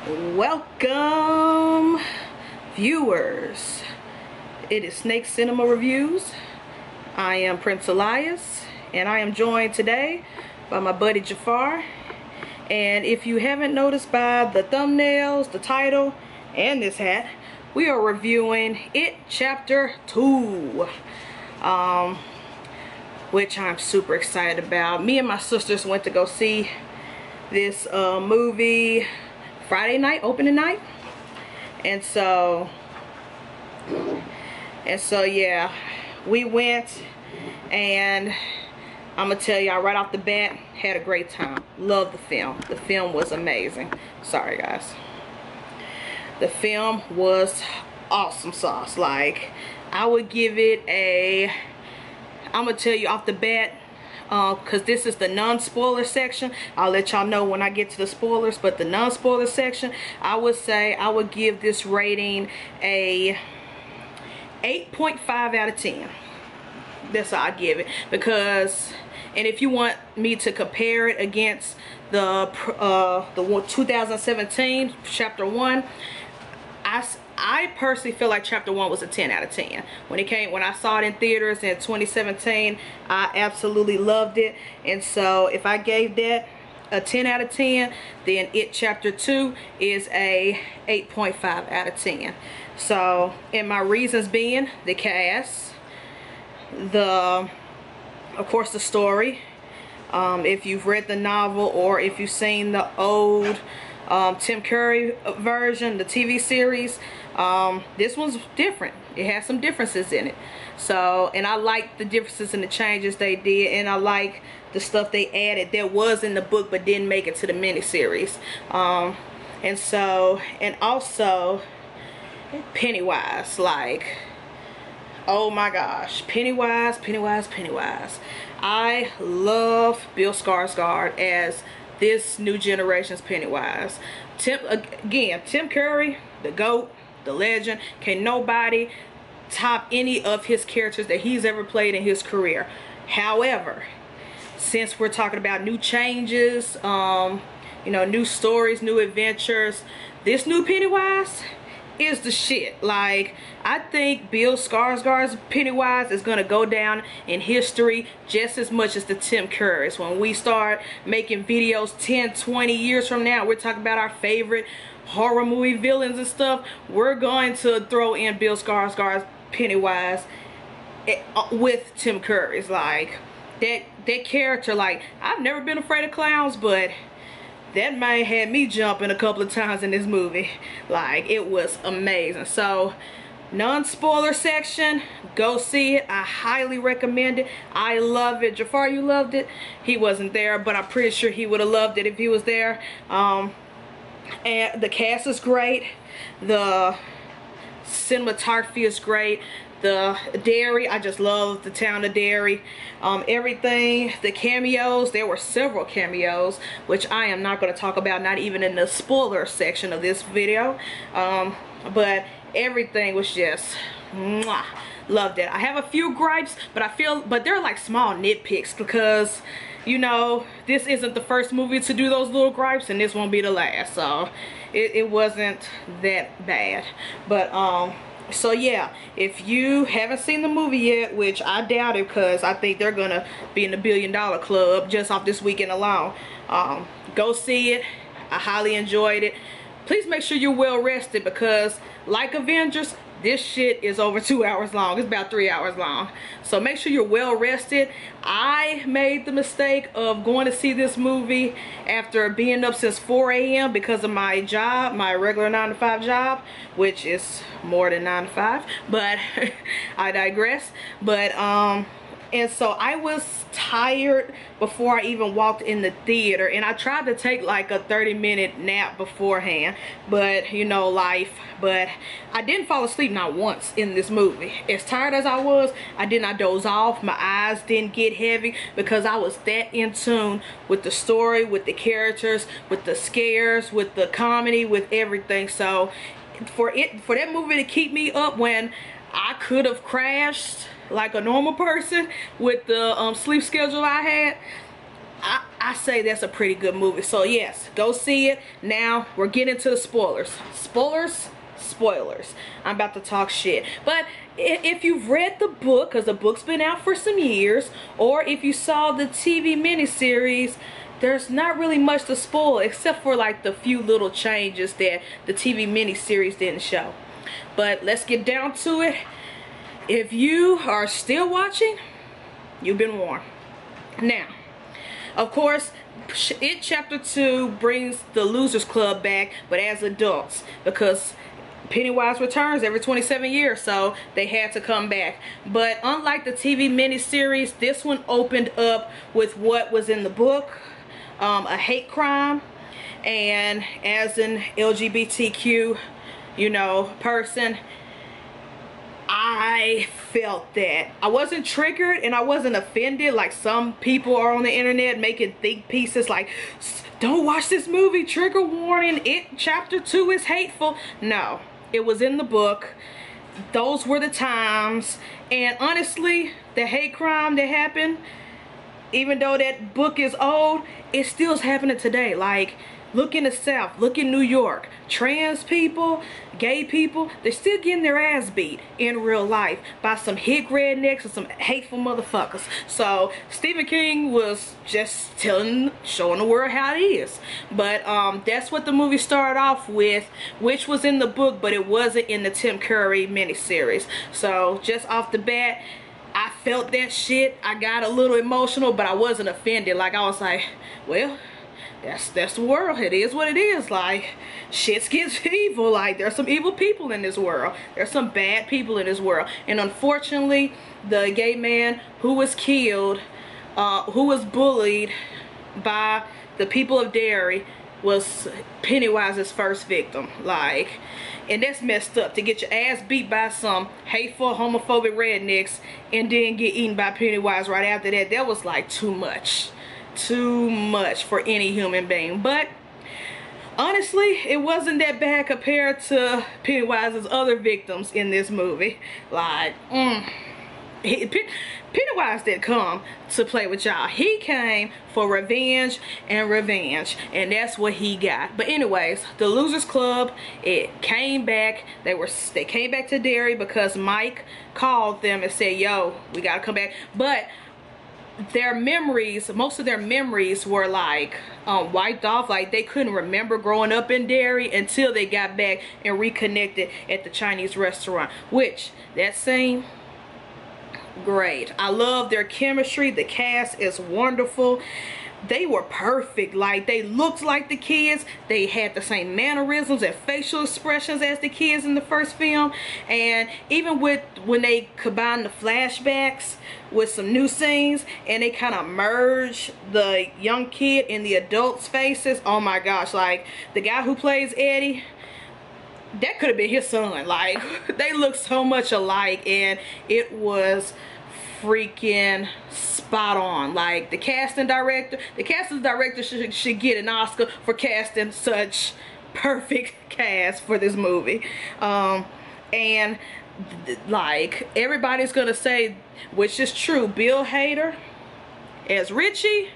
Welcome, viewers. It is Snake Cinema Reviews. I am Prince Elias, and I am joined today by my buddy Jafar. And if you haven't noticed by the thumbnails, the title, and this hat, we are reviewing It Chapter 2. Which I'm super excited about. Me and my sisters went to go see this movie Friday night, opening night, and so yeah, we went, and I'm gonna tell y'all right off the bat, had a great time. Loved the film. The film was amazing. Sorry guys. The film was awesome sauce. Like, I would give it a, I'm gonna tell you off the bat, because this is the non-spoiler section. I'll let y'all know when I get to the spoilers, but the non-spoiler section, I would say I would give this rating a 8.5 out of 10. That's how I give it. Because, and if you want me to compare it against the 2017 chapter 1, I personally feel like chapter 1 was a 10 out of 10. When I saw it in theaters in 2017, I absolutely loved it. And so if I gave that a 10 out of 10, then It Chapter 2 is a 8.5 out of 10. So, and my reasons being the cast, of course the story. If you've read the novel or if you've seen the old Tim Curry version, the TV series, this one's different. It has some differences in it. So, and I like the differences and the changes they did, and I like the stuff they added that was in the book but didn't make it to the miniseries. And so, and also Pennywise, like, oh my gosh, Pennywise. I love Bill Skarsgård as this new generation's Pennywise. Tim Curry, the GOAT, the legend. Can nobody top any of his characters that he's ever played in his career. However, since we're talking about new changes, you know, new stories, new adventures, this new Pennywise is the shit. Like, I think Bill Skarsgård's Pennywise is gonna go down in history just as much as the Tim Curry's. When we start making videos 10-20 years from now, we're talking about our favorite horror movie villains and stuff, we're going to throw in Bill Skarsgård's Pennywise with Tim Curry's. Like, that character, like, I've never been afraid of clowns, but that man had me jumping a couple of times in this movie. Like, it was amazing. So, non-spoiler section, go see it. I highly recommend it. I love it. Jafar, you loved it? He wasn't there, but I'm pretty sure he would have loved it if he was there. And the cast is great. The cinematography is great. The Derry, I just love the town of Derry. Everything, the cameos, there were several cameos, which I am not going to talk about, not even in the spoiler section of this video. But everything was just mwah, loved it. I have a few gripes, but they're like small nitpicks, because, you know, this isn't the first movie to do those little gripes, and this won't be the last. So it wasn't that bad. But so yeah, if you haven't seen the movie yet, which I doubt it, because I think they're gonna be in the $1 billion club just off this weekend alone, go see it. I highly enjoyed it. Please make sure you're well rested, because like Avengers, this shit is over 2 hours long. It's about 3 hours long. So make sure you're well rested. I made the mistake of going to see this movie after being up since 4 a.m. because of my job, my regular 9-to-5 job, which is more than 9 to 5, but I digress. But and so I was tired before I even walked in the theater, and I tried to take like a 30-minute nap beforehand, but you know, life. But I didn't fall asleep not once in this movie. As tired as I was, I did not doze off. My eyes didn't get heavy, because I was that in tune with the story, with the characters, with the scares, with the comedy, with everything. So for that movie to keep me up when I could have crashed like a normal person with the sleep schedule I had, I say that's a pretty good movie. So yes, go see it. Now we're getting to the spoilers. Spoilers. I'm about to talk shit. But if you've read the book, because the book's been out for some years, or if you saw the TV miniseries, there's not really much to spoil except for like the few little changes that the TV miniseries didn't show. But let's get down to it. If you are still watching, you've been warned. Now, of course, It Chapter 2 brings the Losers Club back, but as adults, because Pennywise returns every 27 years, so they had to come back. But unlike the TV miniseries, this one opened up with what was in the book, a hate crime, and as an LGBTQ, you know, person, I felt that. I wasn't triggered and I wasn't offended like some people are on the internet making think pieces like, don't watch this movie, trigger warning, It Chapter 2 is hateful. No, it was in the book. Those were the times. And honestly, the hate crime that happened, even though that book is old, it still is happening today. Like, look in the South, look in New York. Trans people, gay people, they're still getting their ass beat in real life by some hick rednecks and some hateful motherfuckers. So Stephen King was just showing the world how it is. But that's what the movie started off with, which was in the book, but it wasn't in the Tim Curry miniseries. So just off the bat, I felt that shit. I got a little emotional, but I wasn't offended. Like, I was like, well, that's the world. It is what it is. Like, shit gets evil. Like, there's some evil people in this world. There's some bad people in this world. And unfortunately, the gay man who was killed, who was bullied by the people of Derry, was Pennywise's first victim. Like, and that's messed up, to get your ass beat by some hateful, homophobic rednecks and then get eaten by Pennywise right after that. That was like too much for any human being. But honestly, it wasn't that bad compared to Pennywise's other victims in this movie. Like, Pennywise didn't come to play with y'all. He came for revenge, and that's what he got. But anyways, the Losers Club, it came back. They came back to Derry because Mike called them and said, yo, we gotta come back. But their memories, most of their memories were like wiped off. Like, they couldn't remember growing up in Derry until they got back and reconnected at the Chinese restaurant. Which, that scene, great. I love their chemistry. The cast is wonderful. They were perfect. Like, they looked like the kids. They had the same mannerisms and facial expressions as the kids in the first film. And even with when they combined the flashbacks with some new scenes and they kind of merge the young kid and the adults' faces, oh my gosh. Like, the guy who plays Eddie, that could have been his son. Like, they look so much alike, and it was freaking spot on. Like, the casting director should get an Oscar for casting such perfect cast for this movie. And like, everybody's gonna say, which is true, Bill Hader as Richie,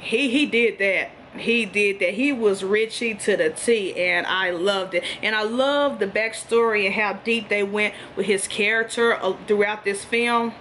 he did that. He was Richie to the T, and I loved it. And I love the backstory and how deep they went with his character throughout this film.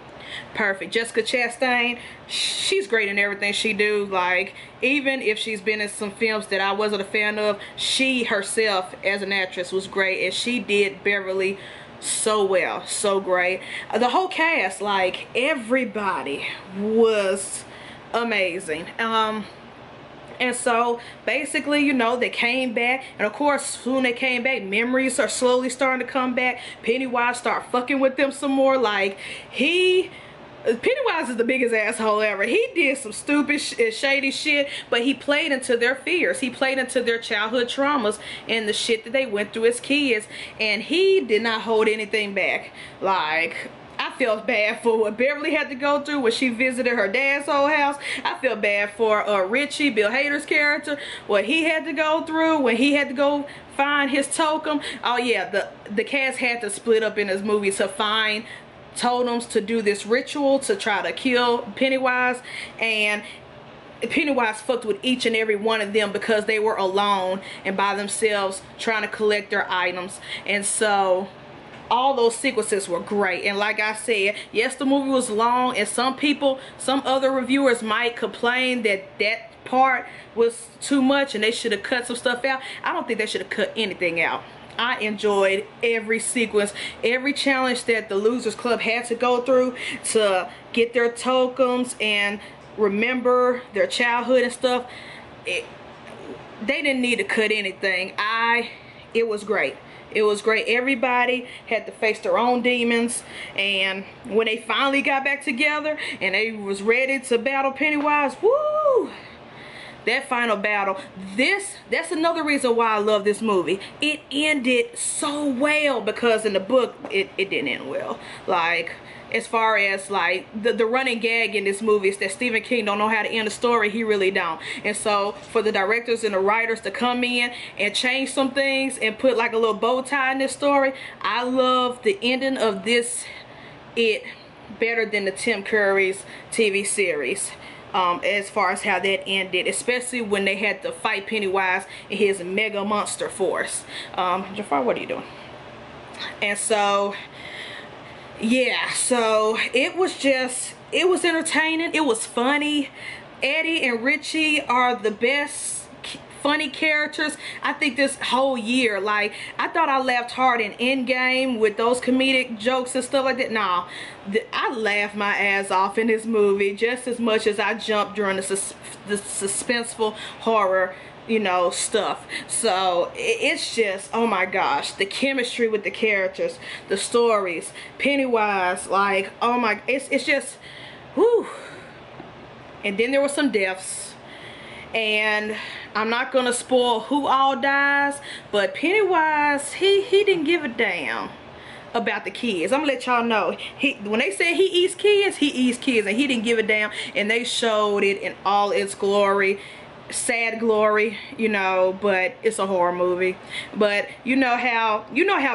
Perfect. Jessica Chastain, she's great in everything she do. Like, even if she's been in some films that I wasn't a fan of, she herself as an actress was great, and she did Beverly so well, so great. The whole cast, like, everybody was amazing. And so basically, you know, they came back, and of course when they came back, memories are slowly starting to come back. Pennywise started fucking with them some more. Like, Pennywise is the biggest asshole ever. He did some stupid shady shit, but he played into their fears. He played into their childhood traumas and the shit that they went through as kids, and he did not hold anything back. Like, I felt bad for what Beverly had to go through when she visited her dad's old house. I feel bad for Richie, Bill Hader's character, what he had to go through when he had to go find his totem. Oh yeah, the cast had to split up in this movie to find totems to do this ritual to try to kill Pennywise. And Pennywise fucked with each and every one of them because they were alone and by themselves trying to collect their items. And so all those sequences were great. And like I said, yes, the movie was long, and some other reviewers might complain that that part was too much and they should have cut some stuff out. I don't think they should have cut anything out. I enjoyed every sequence, every challenge that the Losers Club had to go through to get their tokens and remember their childhood and stuff. They didn't need to cut anything. It was great. It was great. Everybody had to face their own demons, and when they finally got back together and they was ready to battle Pennywise, woo! That final battle, that's another reason why I love this movie. It ended so well, because in the book it didn't end well. Like, as far as like the running gag in this movie is that Stephen King don't know how to end a story. He really don't. And so for the directors and the writers to come in and change some things and put like a little bow tie in this story, I love the ending of this better than the Tim Curry's TV series. As far as how that ended, especially when they had to fight Pennywise and his mega monster force. Jafar, what are you doing? And so yeah, so it was entertaining. It was funny. Eddie and Richie are the best funny characters. I think this whole year, like, I thought I laughed hard in Endgame with those comedic jokes and stuff like that. Nah, I laughed my ass off in this movie just as much as I jumped during the suspenseful horror, you know, stuff. So it's just, oh my gosh, the chemistry with the characters, the stories, Pennywise, like, oh my, it's just, whew. And then there were some deaths, and I'm not gonna spoil who all dies, but Pennywise, he didn't give a damn about the kids. I'm gonna let y'all know, when they say he eats kids, and he didn't give a damn, and they showed it in all its glory. Sad glory, you know, but it's a horror movie. But you know how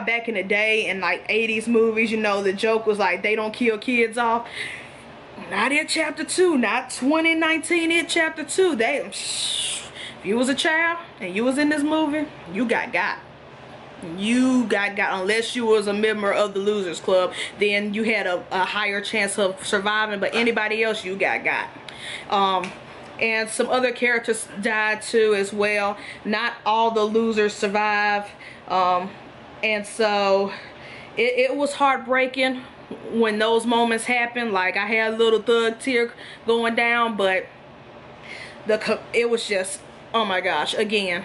back in the day in like 80s movies, you know, the joke was like, they don't kill kids off. Not in chapter 2, not 2019 in chapter 2. If you was a child and you was in this movie, you got you got unless you was a member of the Losers Club, then you had a higher chance of surviving, but anybody else, you got. And some other characters died too as well. Not all the losers survive. And so it was heartbreaking when those moments happened. Like, I had a little thug tear going down, but it was just, oh my gosh, again,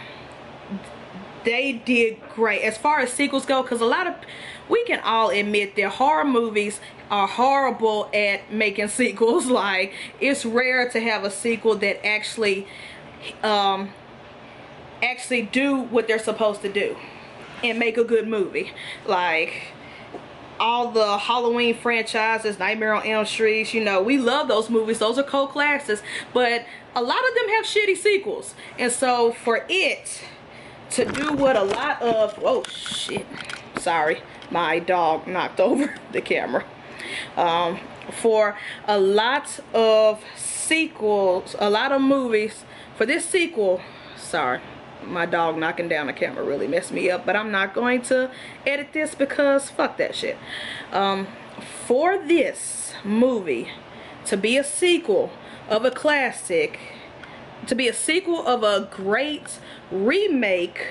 they did great as far as sequels go, because we can all admit that horror movies are horrible at making sequels. Like, it's rare to have a sequel that actually do what they're supposed to do and make a good movie. Like, all the Halloween franchises, Nightmare on Elm Street, you know, we love those movies. Those are cult classics, but a lot of them have shitty sequels. And so for it to do what a lot of, oh shit, sorry, my dog knocked over the camera. For a lot of sequels, a lot of movies, for this sequel, sorry, my dog knocking down the camera really messed me up, but I'm not going to edit this because fuck that shit. For this movie to be a sequel of a classic, to be a sequel of a great remake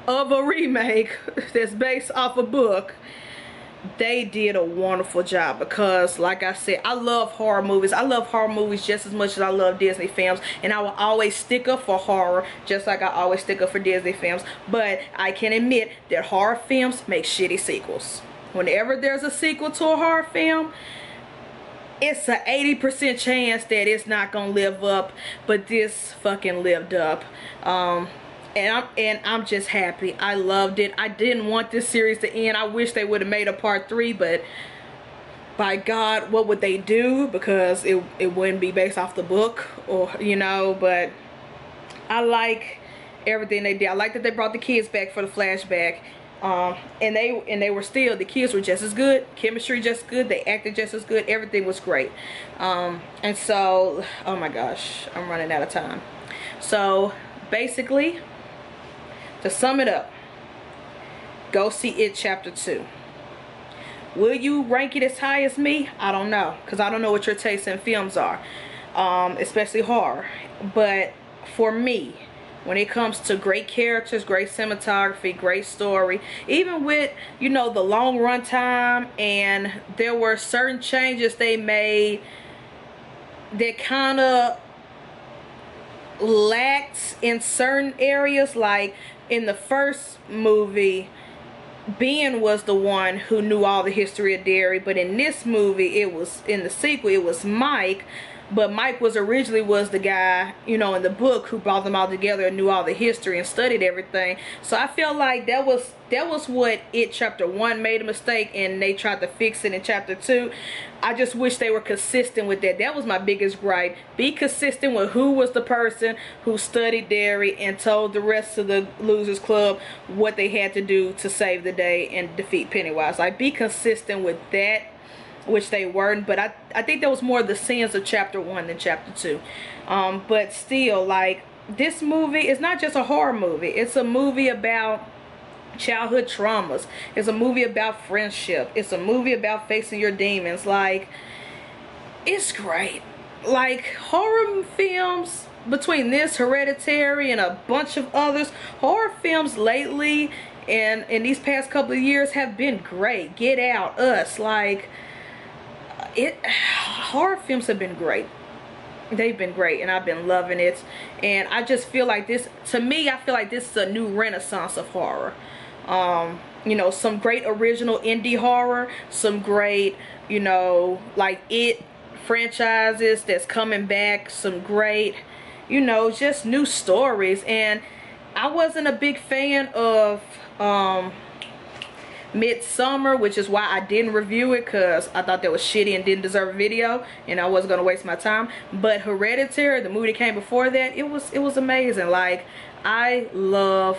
of a remake that's based off a book, they did a wonderful job. Because like I said, I love horror movies. I love horror movies just as much as I love Disney films, and I will always stick up for horror just like I always stick up for Disney films. But I can admit that horror films make shitty sequels. Whenever there's a sequel to a horror film, it's a 80% chance that it's not gonna live up, but this fucking lived up. And I'm just happy. I loved it. I didn't want this series to end. I wish they would have made a part 3, but by God, what would they do? Because it wouldn't be based off the book, or, you know. But I like everything they did. I like that they brought the kids back for the flashback. And they were still, the kids were just as good, chemistry just good, they acted just as good, everything was great. And so, oh my gosh, I'm running out of time. So basically, to sum it up, go see It Chapter 2. Will you rank it as high as me? I don't know, because I don't know what your tastes in films are, especially horror. But for me, when it comes to great characters, great cinematography, great story, even with, you know, the long run time, and there were certain changes they made that kind of lacked in certain areas. Like in the first movie, Ben was the one who knew all the history of Derry, but in this movie, it was, in the sequel, it was Mike. But Mike was originally the guy, you know, in the book who brought them all together and knew all the history and studied everything. So I feel like that was what It Chapter 1 made a mistake, and they tried to fix it in Chapter 2. I just wish they were consistent with that. That was my biggest gripe. Be consistent with who was the person who studied Derry and told the rest of the Losers Club what they had to do to save the day and defeat Pennywise. Like, be consistent with that, which they weren't. But I think that was more the sins of Chapter 1 than Chapter 2. But still, like, this movie is not just a horror movie. It's a movie about childhood traumas. It's a movie about friendship. It's a movie about facing your demons. Like, it's great. Like, horror films, between this, Hereditary, and a bunch of others, horror films lately and in these past couple of years have been great. Get Out, Us, like, horror films have been great. They've been great, and I've been loving it. And I just feel like this, to me, I feel like this is a new renaissance of horror. You know, some great original indie horror, some great, you know, like It franchises that's coming back, some great, you know, just new stories. And I wasn't a big fan of Midsummer, which is why I didn't review it, because I thought that was shitty and didn't deserve a video, and I wasn't gonna waste my time. But Hereditary, the movie that came before that, it was amazing. Like, I love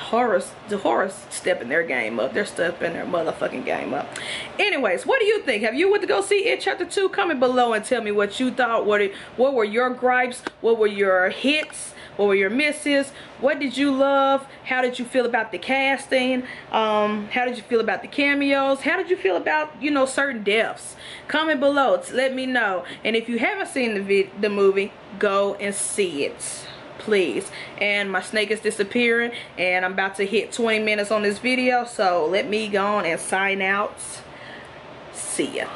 horrors. The horrors stepping their game up. They're stepping their motherfucking game up. Anyways, what do you think? Have you went to go see It Chapter 2? Comment below and tell me what you thought. What were your gripes? What were your hits? What were your misses? What did you love? How did you feel about the casting? How did you feel about the cameos? How did you feel about, you know, certain deaths? Comment below to let me know. And if you haven't seen the movie, go and see it, please. And my snake is disappearing, and I'm about to hit 20 minutes on this video, so let me go on and sign out. See ya.